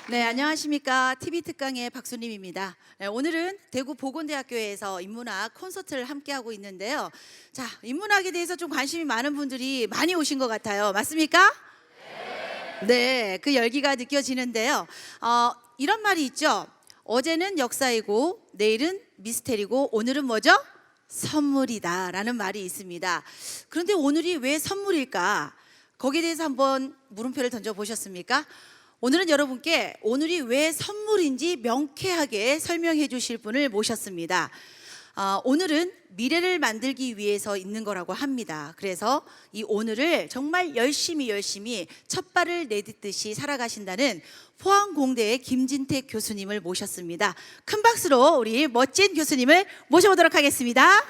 네, 안녕하십니까. TV 특강의 박수님입니다. 네, 오늘은 대구 보건대학교에서 인문학 콘서트를 함께하고 있는데요. 자, 인문학에 대해서 좀 관심이 많은 분들이 많이 오신 것 같아요. 맞습니까? 네, 그 열기가 느껴지는데요. 이런 말이 있죠. 어제는 역사이고 내일은 미스테리고 오늘은 뭐죠? 선물이다 라는 말이 있습니다. 그런데 오늘이 왜 선물일까? 거기에 대해서 한번 물음표를 던져보셨습니까? 오늘은 여러분께 오늘이 왜 선물인지 명쾌하게 설명해 주실 분을 모셨습니다. 오늘은 미래를 만들기 위해서 있는 거라고 합니다. 그래서 이 오늘을 정말 열심히 첫 발을 내딛듯이 살아가신다는 포항공대의 김진택 교수님을 모셨습니다. 큰 박수로 우리 멋진 교수님을 모셔보도록 하겠습니다.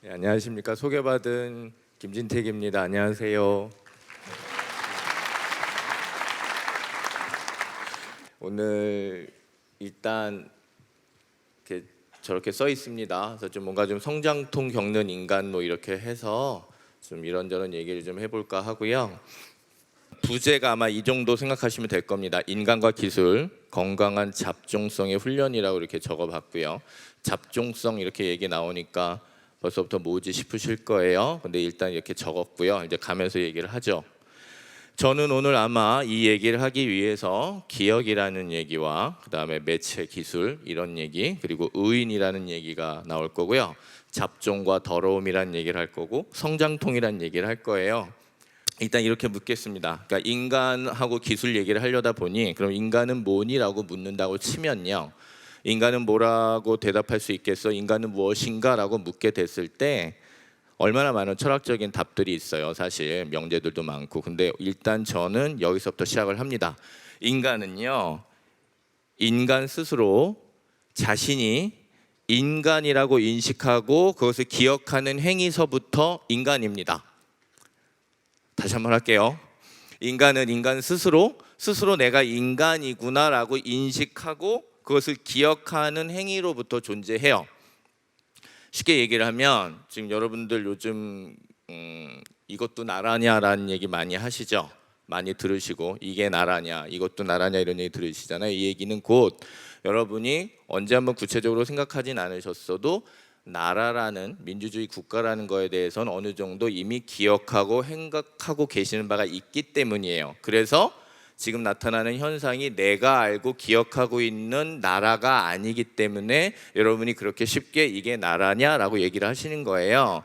네, 안녕하십니까. 소개받은 김진택입니다. 안녕하세요. 오늘 일단 이렇게 저렇게 써 있습니다. 그래서 좀 뭔가 좀 성장통 겪는 인간 뭐 이렇게 해서 좀 이런저런 얘기를 좀 해볼까 하고요. 부제가 아마 이 정도 생각하시면 될 겁니다. 인간과 기술, 건강한 잡종성의 훈련이라고 이렇게 적어봤고요. 잡종성 이렇게 얘기 나오니까 벌써부터 뭐지 싶으실 거예요. 근데 일단 이렇게 적었고요. 이제 가면서 얘기를 하죠. 저는 오늘 아마 이 얘기를 하기 위해서 기억이라는 얘기와 그 다음에 매체 기술 이런 얘기, 그리고 의인이라는 얘기가 나올 거고요. 잡종과 더러움이라는 얘기를 할 거고, 성장통이라는 얘기를 할 거예요. 일단 이렇게 묻겠습니다. 그러니까 인간하고 기술 얘기를 하려다 보니, 그럼 인간은 뭐니라고 묻는다고 치면요, 인간은 뭐라고 대답할 수 있겠어? 인간은 무엇인가? 라고 묻게 됐을 때 얼마나 많은 철학적인 답들이 있어요. 사실 명제들도 많고. 근데 일단 저는 여기서부터 시작을 합니다. 인간은요, 인간 스스로 자신이 인간이라고 인식하고 그것을 기억하는 행위서부터 인간입니다. 다시 한번 할게요. 인간은 인간 스스로 내가 인간이구나라고 인식하고 그것을 기억하는 행위로부터 존재해요. 쉽게 얘기를 하면 지금 여러분들 요즘 이것도 나라냐라는 얘기 많이 하시죠. 많이 들으시고 이게 나라냐, 이것도 나라냐 이런 얘기 들으시잖아요. 이 얘기는 곧 여러분이 언제 한번 구체적으로 생각하진 않으셨어도 나라라는 민주주의 국가라는 거에 대해서는 어느 정도 이미 기억하고 생각하고 계시는 바가 있기 때문이에요. 그래서 지금 나타나는 현상이 내가 알고 기억하고 있는 나라가 아니기 때문에 여러분이 그렇게 쉽게 이게 나라냐라고 얘기를 하시는 거예요.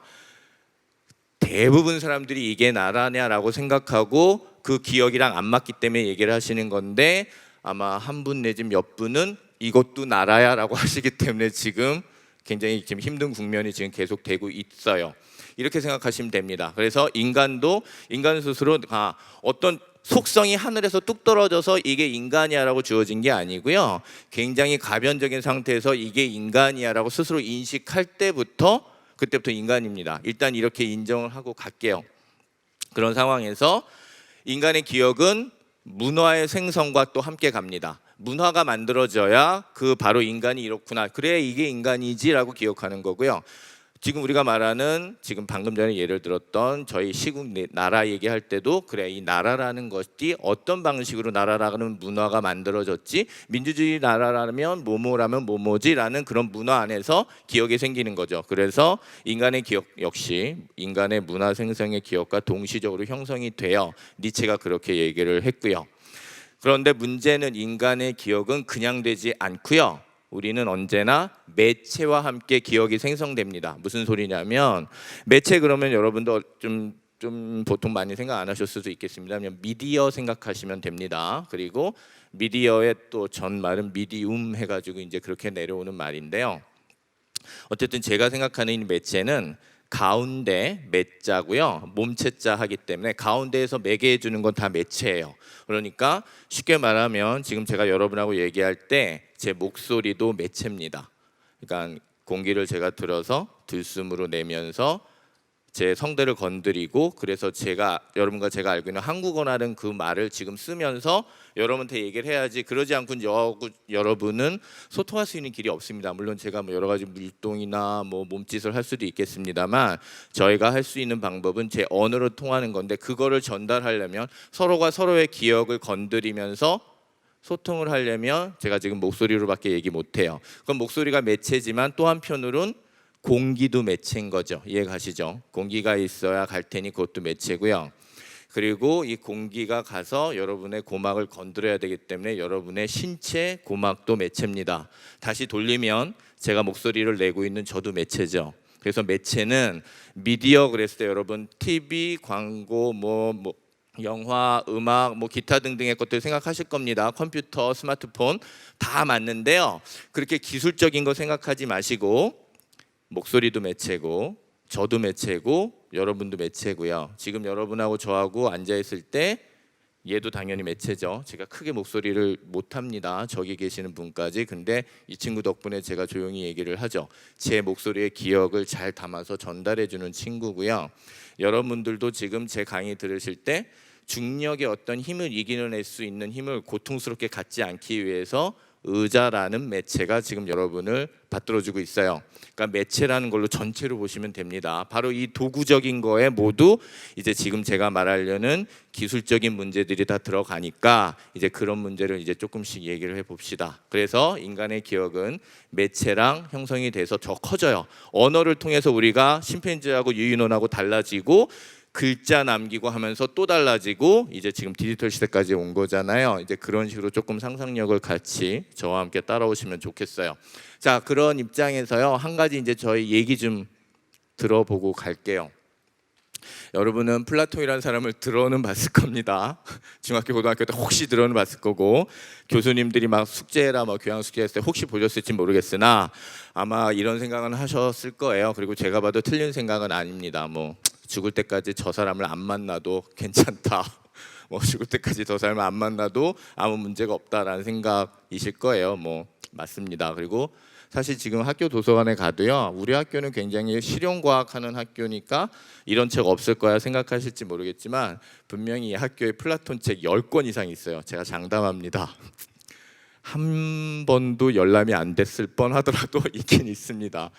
대부분 사람들이 이게 나라냐라고 생각하고 그 기억이랑 안 맞기 때문에 얘기를 하시는 건데, 아마 한 분 내지 몇 분은 이것도 나라야라고 하시기 때문에 지금 굉장히 지금 힘든 국면이 지금 계속 되고 있어요. 이렇게 생각하시면 됩니다. 그래서 인간도 인간 스스로 어떤 속성이 하늘에서 뚝 떨어져서 이게 인간이야라고 주어진 게 아니고요. 굉장히 가변적인 상태에서 이게 인간이야라고 스스로 인식할 때부터, 그때부터 인간입니다. 일단 이렇게 인정을 하고 갈게요. 그런 상황에서 인간의 기억은 문화의 생성과 또 함께 갑니다. 문화가 만들어져야 그 바로 인간이 이렇구나, 그래 이게 인간이지라고 기억하는 거고요. 지금 우리가 말하는, 지금 방금 전에 예를 들었던 저희 시국 나라 얘기할 때도 그래, 이 나라라는 것이 어떤 방식으로 나라라는 문화가 만들어졌지, 민주주의 나라라면 뭐뭐라면 뭐뭐지라는 그런 문화 안에서 기억이 생기는 거죠. 그래서 인간의 기억 역시 인간의 문화 생성의 기억과 동시적으로 형성이 돼요. 니체가 그렇게 얘기를 했고요. 그런데 문제는 인간의 기억은 그냥 되지 않고요. 우리는 언제나 매체와 함께 기억이 생성됩니다. 무슨 소리냐면, 매체 그러면 여러분도 좀 보통 많이 생각 안 하실 수도 있겠습니다. 그냥 미디어 생각하시면 됩니다. 그리고 미디어의 또 전말은 미디움 해가지고 이제 그렇게 내려오는 말인데요. 어쨌든 제가 생각하는 이 매체는 가운데 매자고요, 몸체자 하기 때문에 가운데에서 매개해 주는 건 다 매체예요. 그러니까 쉽게 말하면 지금 제가 여러분하고 얘기할 때 제 목소리도 매체입니다. 그러니까 공기를 제가 들어서 들숨으로 내면서 제 성대를 건드리고, 그래서 제가 여러분과 제가 알고 있는 한국어라는 그 말을 지금 쓰면서 여러분한테 얘기를 해야지, 그러지 않고 여러분은 소통할 수 있는 길이 없습니다. 물론 제가 뭐 여러 가지 물동이나 뭐 몸짓을 할 수도 있겠습니다만, 저희가 할 수 있는 방법은 제 언어로 통하는 건데, 그거를 전달하려면 서로가 서로의 기억을 건드리면서 소통을 하려면 제가 지금 목소리로밖에 얘기 못해요. 그럼 목소리가 매체지만 또 한편으론 공기도 매체인 거죠. 이해 가시죠? 공기가 있어야 갈 테니 그것도 매체고요. 그리고 이 공기가 가서 여러분의 고막을 건드려야 되기 때문에 여러분의 신체 고막도 매체입니다. 다시 돌리면 제가 목소리를 내고 있는 저도 매체죠. 그래서 매체는 미디어, 그랬을 때 여러분 TV, 광고, 뭐 영화, 음악, 뭐 기타 등등의 것들 생각하실 겁니다. 컴퓨터, 스마트폰 다 맞는데요. 그렇게 기술적인 거 생각하지 마시고, 목소리도 매체고 저도 매체고 여러분도 매체고요. 지금 여러분하고 저하고 앉아 있을 때 얘도 당연히 매체죠. 제가 크게 목소리를 못 합니다. 저기 계시는 분까지. 근데 이 친구 덕분에 제가 조용히 얘기를 하죠. 제 목소리의 기억을 잘 담아서 전달해 주는 친구고요. 여러분들도 지금 제 강의 들으실 때 중력의 어떤 힘을 이겨낼 수 있는 힘을 고통스럽게 갖지 않기 위해서 의자라는 매체가 지금 여러분을 받들어주고 있어요. 그러니까 매체라는 걸로 전체로 보시면 됩니다. 바로 이 도구적인 거에 모두 이제 지금 제가 말하려는 기술적인 문제들이 다 들어가니까 이제 그런 문제를 이제 조금씩 얘기를 해봅시다. 그래서 인간의 기억은 매체랑 형성이 돼서 더 커져요. 언어를 통해서 우리가 심팬지하고 유인원하고 달라지고, 글자 남기고 하면서 또 달라지고, 이제 지금 디지털 시대까지 온 거잖아요. 이제 그런 식으로 조금 상상력을 같이 저와 함께 따라오시면 좋겠어요. 자, 그런 입장에서요, 한 가지 이제 저희 얘기 좀 들어보고 갈게요. 여러분은 플라톤이라는 사람을 들어는 봤을 겁니다. 중학교 고등학교 때 혹시 들어는 봤을 거고, 교수님들이 막 숙제라 뭐 교양 숙제 했을 때 혹시 보셨을지 모르겠으나 아마 이런 생각은 하셨을 거예요. 그리고 제가 봐도 틀린 생각은 아닙니다. 뭐 죽을 때까지 저 사람을 안 만나도 괜찮다. 뭐 죽을 때까지 저 사람을 안 만나도 아무 문제가 없다라는 생각이실 거예요. 뭐 맞습니다. 그리고 사실 지금 학교 도서관에 가도요, 우리 학교는 굉장히 실용과학하는 학교니까 이런 책 없을 거야 생각하실지 모르겠지만 분명히 이 학교에 플라톤 책 10권 이상 있어요. 제가 장담합니다. 한 번도 열람이 안 됐을 뻔하더라도 있긴 있습니다.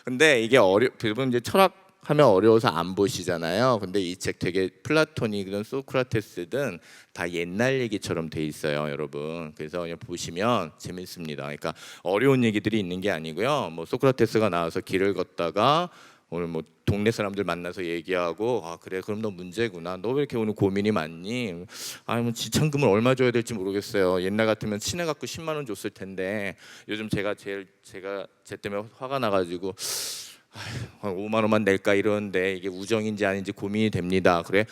근데 이게 대부분 이제 철학 하면 어려워서 안 보시잖아요. 근데 이 책 되게 플라톤이든 소크라테스든 다 옛날 얘기처럼 돼 있어요, 여러분. 그래서 그냥 보시면 재밌습니다. 그러니까 어려운 얘기들이 있는 게 아니고요. 뭐 소크라테스가 나와서 길을 걷다가 오늘 뭐 동네 사람들 만나서 얘기하고, 아 그래 그럼 너 문제구나. 너 왜 이렇게 오늘 고민이 많니? 아니 뭐 지참금을 얼마 줘야 될지 모르겠어요. 옛날 같으면 친해 갖고 10만 원 줬을 텐데 요즘 제가 쟤 때문에 화가 나가지고 한 5만 원만 낼까 이러는데 이게 우정인지 아닌지 고민이 됩니다. 그래?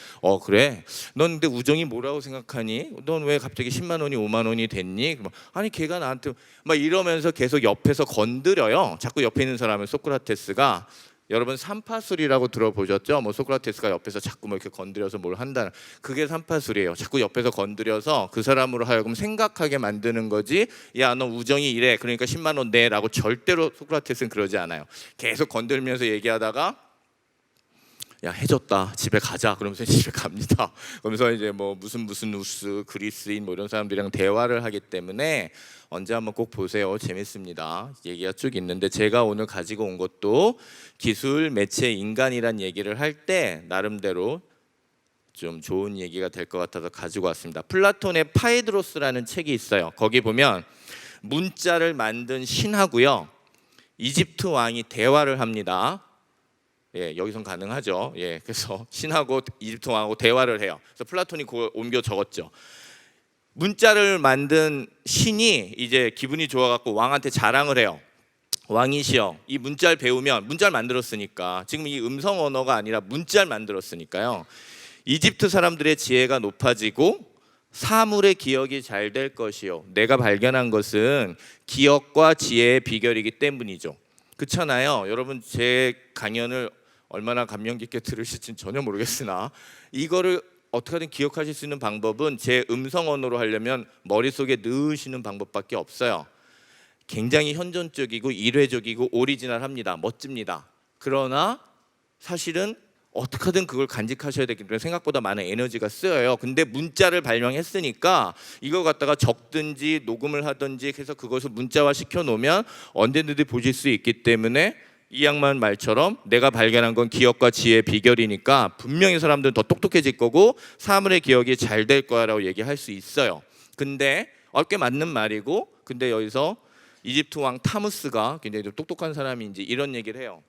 그래? 넌 근데 우정이 뭐라고 생각하니? 넌 왜 갑자기 10만 원이 5만 원이 됐니? 아니 걔가 나한테 막 이러면서 계속 옆에서 건드려요. 자꾸 옆에 있는 사람을 소크라테스가, 여러분 삼파술이라고 들어보셨죠? 뭐 소크라테스가 옆에서 자꾸 뭐 이렇게 건드려서 뭘 한다는, 그게 삼파술이에요. 자꾸 옆에서 건드려서 그 사람으로 하여금 생각하게 만드는 거지. 야, 너 우정이 이래. 그러니까 10만 원 내라고 절대로 소크라테스는 그러지 않아요. 계속 건들면서 얘기하다가 야 해졌다 집에 가자 그러면서 집에 갑니다. 그러면서 이제 뭐 무슨 우스 그리스인 뭐 이런 사람들이랑 대화를 하기 때문에 언제 한번 꼭 보세요. 재밌습니다. 얘기가 쭉 있는데 제가 오늘 가지고 온 것도 기술, 매체, 인간이란 얘기를 할 때 나름대로 좀 좋은 얘기가 될 것 같아서 가지고 왔습니다. 플라톤의 파이드로스라는 책이 있어요. 거기 보면 문자를 만든 신하고요, 이집트 왕이 대화를 합니다. 예, 여기선 가능하죠. 예, 그래서 신하고 이집트 왕하고 대화를 해요. 그래서 플라톤이 그걸 옮겨 적었죠. 문자를 만든 신이 이제 기분이 좋아갖고 왕한테 자랑을 해요. 왕이시여, 이 문자를 배우면, 문자를 만들었으니까, 지금 이 음성 언어가 아니라 문자를 만들었으니까요, 이집트 사람들의 지혜가 높아지고 사물의 기억이 잘 될 것이요. 내가 발견한 것은 기억과 지혜의 비결이기 때문이죠. 그렇잖아요. 여러분 제 강연을 얼마나 감명 깊게 들으실지는 전혀 모르겠으나 이거를 어떻게든 기억하실 수 있는 방법은 제 음성 언어로 하려면 머릿속에 넣으시는 방법밖에 없어요. 굉장히 현존적이고 일회적이고 오리지널합니다. 멋집니다. 그러나 사실은 어떻게든 그걸 간직하셔야 되기 때문에 생각보다 많은 에너지가 쓰여요. 근데 문자를 발명했으니까 이거 갖다가 적든지 녹음을 하든지 해서 그것을 문자화 시켜놓으면 언제든지 보실 수 있기 때문에 이 양반 말처럼 내가 발견한 건 기억과 지혜의 비결이니까 분명히 사람들은 더 똑똑해질 거고 사물의 기억이 잘 될 거야라고 얘기할 수 있어요. 근데 꽤 맞는 말이고, 근데 여기서 이집트 왕 타무스가 굉장히 똑똑한 사람인지 이런 얘기를 해요.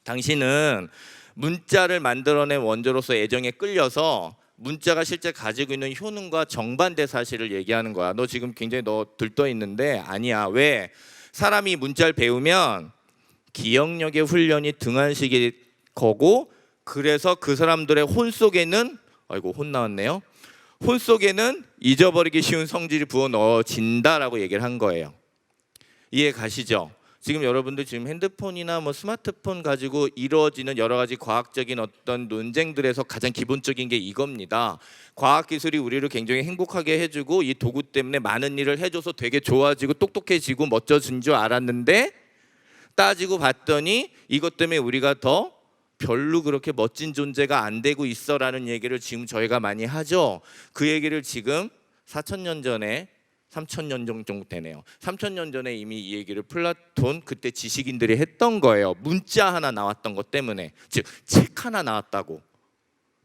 당신은 문자를 만들어낸 원조로서 애정에 끌려서 문자가 실제 가지고 있는 효능과 정반대 사실을 얘기하는 거야. 너 지금 굉장히 들떠 있는데 아니야. 왜? 사람이 문자를 배우면 기억력의 훈련이 등한시킬 거고, 그래서 그 사람들의 혼 속에는, 아이고 혼 나왔네요. 혼 속에는 잊어버리기 쉬운 성질이 부어 넣어진다라고 얘기를 한 거예요. 이해 가시죠? 지금 여러분들 지금 핸드폰이나 뭐 스마트폰 가지고 이루어지는 여러 가지 과학적인 어떤 논쟁들에서 가장 기본적인 게 이겁니다. 과학 기술이 우리를 굉장히 행복하게 해주고 이 도구 때문에 많은 일을 해줘서 되게 좋아지고 똑똑해지고 멋져진 줄 알았는데, 따지고 봤더니 이것 때문에 우리가 더 별로 그렇게 멋진 존재가 안 되고 있어라는 얘기를 지금 저희가 많이 하죠. 그 얘기를 지금 4,000년 전에 3,000년 정도 되네요. 3,000년 전에 이미 이 얘기를 플라톤 그때 지식인들이 했던 거예요. 문자 하나 나왔던 것 때문에, 즉 책 하나 나왔다고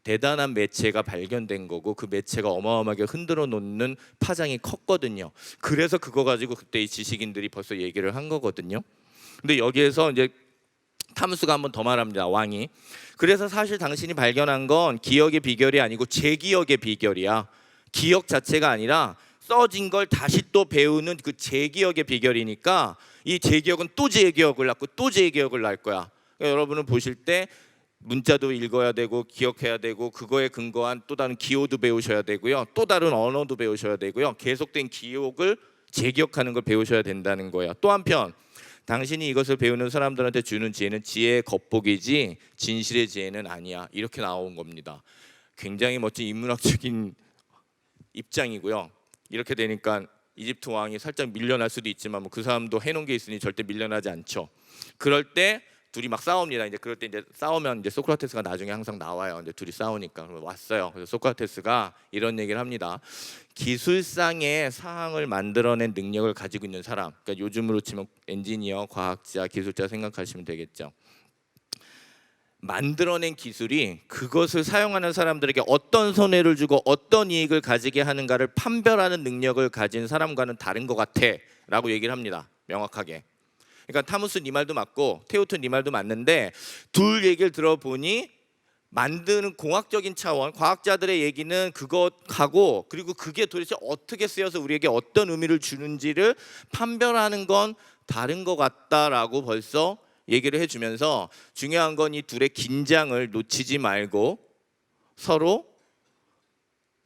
대단한 매체가 발견된 거고, 그 매체가 어마어마하게 흔들어 놓는 파장이 컸거든요. 그래서 그거 가지고 그때 이 지식인들이 벌써 얘기를 한 거거든요. 근데 여기에서 이제 타무스가 한 번 더 말합니다, 왕이. 그래서 사실 당신이 발견한 건 기억의 비결이 아니고 재기억의 비결이야. 기억 자체가 아니라 써진 걸 다시 또 배우는 그 재기억의 비결이니까 이 재기억은 또 재기억을 낳고 또 재기억을 낳을 거야. 그러니까 여러분은 보실 때 문자도 읽어야 되고 기억해야 되고 그거에 근거한 또 다른 기호도 배우셔야 되고요. 또 다른 언어도 배우셔야 되고요. 계속된 기억을 재기억하는 걸 배우셔야 된다는 거예요. 또 한편 당신이 이것을 배우는 사람들한테 주는 지혜는 지혜의 겉보기지 진실의 지혜는 아니야. 이렇게 나온 겁니다. 굉장히 멋진 인문학적인 입장이고요. 이렇게 되니까 이집트 왕이 살짝 밀려날 수도 있지만 뭐 그 사람도 해놓은 게 있으니 절대 밀려나지 않죠. 그럴 때 둘이 막 싸웁니다. 이제 그럴 때 이제 싸우면 이제 소크라테스가 나중에 항상 나와요. 이제 둘이 싸우니까 그럼 왔어요. 그래서 소크라테스가 이런 얘기를 합니다. 기술상의 사항을 만들어낸 능력을 가지고 있는 사람, 그러니까 요즘으로 치면 엔지니어, 과학자, 기술자 생각하시면 되겠죠. 만들어낸 기술이 그것을 사용하는 사람들에게 어떤 손해를 주고 어떤 이익을 가지게 하는가를 판별하는 능력을 가진 사람과는 다른 것 같아 라고 얘기를 합니다. 명확하게. 그러니까 타무스 네 말도 맞고 테오트 네 말도 맞는데, 둘 얘기를 들어보니 만드는 공학적인 차원, 과학자들의 얘기는 그것하고 그리고 그게 도대체 어떻게 쓰여서 우리에게 어떤 의미를 주는지를 판별하는 건 다른 것 같다라고 벌써 얘기를 해주면서, 중요한 건 이 둘의 긴장을 놓치지 말고 서로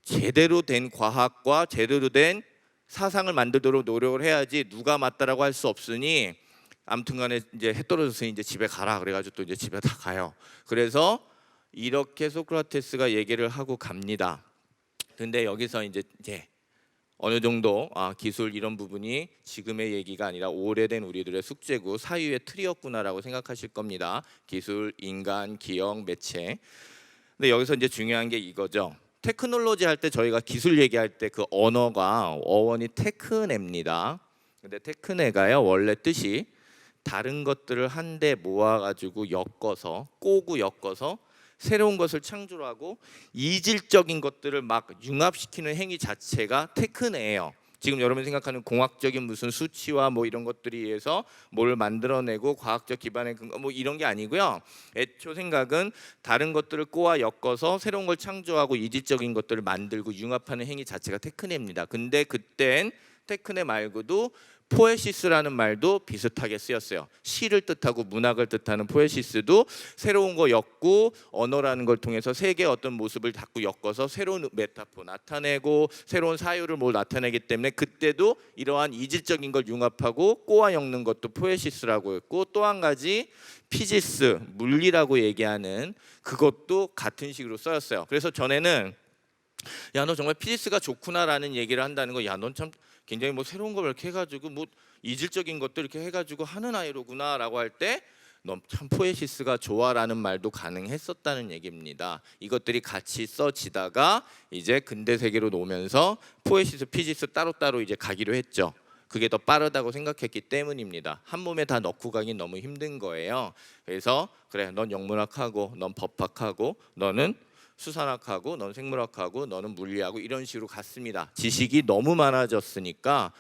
제대로 된 과학과 제대로 된 사상을 만들도록 노력을 해야지 누가 맞다라고 할 수 없으니, 아무튼간에 이제 해 떨어졌으니 이제 집에 가라 그래가지고 또 이제 집에 다 가요. 그래서 이렇게 소크라테스가 얘기를 하고 갑니다. 근데 여기서 이제 어느 정도 기술 이런 부분이 지금의 얘기가 아니라 오래된 우리들의 숙제고 사유의 틀이었구나라고 생각하실 겁니다. 기술, 인간, 기억, 매체. 근데 여기서 이제 중요한 게 이거죠. 테크놀로지 할 때 저희가 기술 얘기할 때 그 언어가 어원이 테크네입니다. 근데 테크네가요 원래 뜻이 다른 것들을 한데 모아가지고 엮어서 꼬고 엮어서 새로운 것을 창조하고 이질적인 것들을 막 융합시키는 행위 자체가 테크네예요. 지금 여러분이 생각하는 공학적인 무슨 수치와 뭐 이런 것들에 의해서 뭘 만들어내고 과학적 기반의 근거 뭐 이런 게 아니고요. 애초 생각은 다른 것들을 꼬아 엮어서 새로운 걸 창조하고 이질적인 것들을 만들고 융합하는 행위 자체가 테크네입니다. 근데 그땐 테크네 말고도 포에시스라는 말도 비슷하게 쓰였어요. 시를 뜻하고 문학을 뜻하는 포에시스도 새로운 거 엮고 언어라는 걸 통해서 세계의 어떤 모습을 자꾸 엮어서 새로운 메타포 나타내고 새로운 사유를 뭘 나타내기 때문에 그때도 이러한 이질적인 걸 융합하고 꼬아 엮는 것도 포에시스라고 했고, 또 한 가지 피지스 물리라고 얘기하는 그것도 같은 식으로 쓰였어요. 그래서 전에는 야 너 정말 피지스가 좋구나라는 얘기를 한다는 거, 야 넌 참 굉장히 뭐 새로운 걸 이렇게 해가지고 뭐 이질적인 것들 이렇게 해가지고 하는 아이로구나라고 할 때 넌 참 포에시스가 좋아라는 말도 가능했었다는 얘기입니다. 이것들이 같이 써지다가 이제 근대 세계로 놓으면서 포에시스, 피지스 따로따로 이제 가기로 했죠. 그게 더 빠르다고 생각했기 때문입니다. 한 몸에 다 넣고 가긴 너무 힘든 거예요. 그래서 그래, 넌 영문학하고 넌 법학하고 너는 수산학하고 넌 생물학하고 너는 물리하고 이런 식으로 갔습니다. 지식이 너무 많아졌으니까